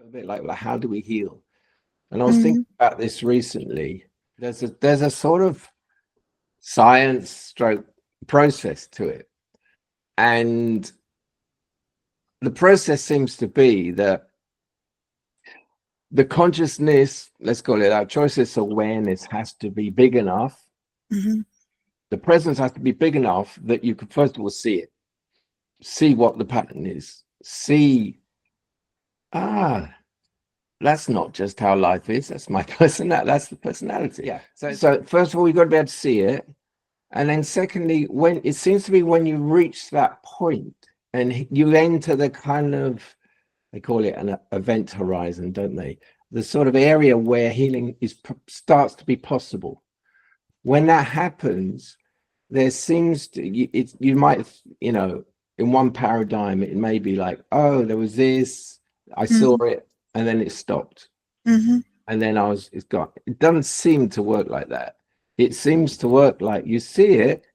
A bit like how do we heal? And I was thinking about this recently. There's a sort of science stroke process to it. And the process seems to be that the consciousness, let's call it our choices awareness, has to be big enough. The presence has to be big enough that you can first of all see it, see what the pattern is, see, that's not just how life is. That's my personality. That's the personality. Yeah. So first of all, you've got to be able to see it. And then secondly, when it seems to be when you reach that point and you enter the kind of, they call it an event horizon, don't they? The sort of area where healing starts to be possible. When that happens, there seems to, you might, in one paradigm, it may be like, oh, there was this, I saw it, and then it stopped. And then it's gone. It doesn't seem to work like that. It seems to work like you see it,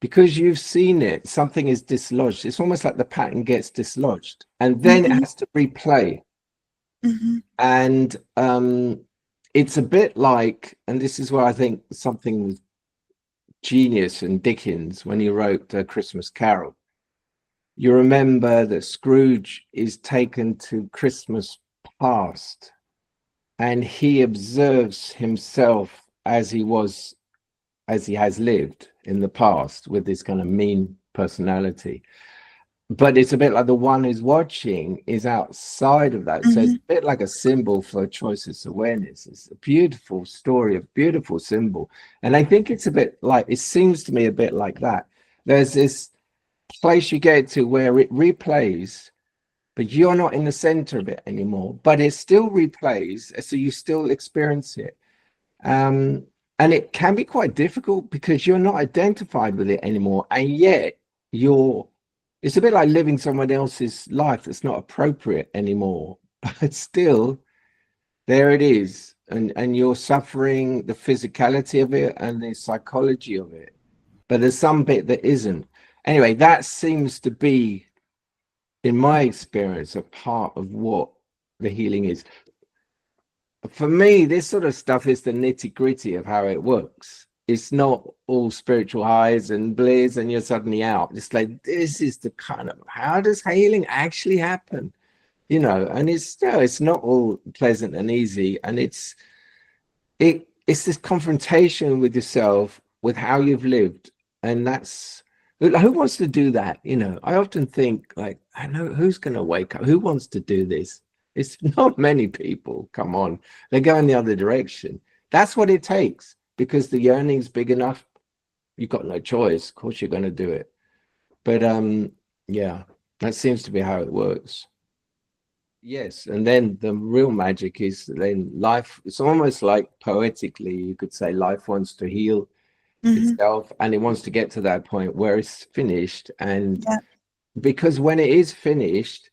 because you've seen it, something is dislodged. It's almost like the pattern gets dislodged, and then it has to replay. And it's a bit like, and this is where I think something was genius in Dickens when he wrote A Christmas Carol. You remember that Scrooge is taken to Christmas past, and he observes himself as he has lived in the past with this kind of mean personality. But it's a bit like the one who's watching is outside of that. So it's a bit like a symbol for choices awareness. It's a beautiful story, a beautiful symbol. And I think it's a bit like, it seems to me a bit like that. There's this place you get to where it replays, but you're not in the center of it anymore, but it still replays, so you still experience it. And it can be quite difficult because you're not identified with it anymore, and yet it's a bit like living someone else's life that's not appropriate anymore, but still there it is, and you're suffering the physicality of it and the psychology of it, but there's some bit that isn't. Anyway, that seems to be, in my experience, a part of what the healing is. For me, this sort of stuff is the nitty-gritty of how it works. It's not all spiritual highs and bliss and you're suddenly out. It's like, this is the kind of, how does healing actually happen? And it's not all pleasant and easy. And it's this confrontation with yourself, with how you've lived. And who wants to do that? I often think, like, I know who's going to wake up. Who wants to do this? It's not many people. Come on, they're going the other direction. That's what it takes, because the yearning's big enough. You've got no choice. Of course, you're going to do it. But yeah, that seems to be how it works. Yes, and then the real magic is then life. It's almost like poetically, you could say, life wants to heal itself, and it wants to get to that point where it's finished. And because when it is finished,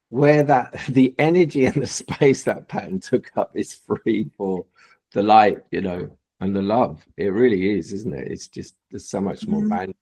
where the energy and the space that pattern took up is free for the light, and the love. It really is, isn't it? It's just, there's so much more bandwidth.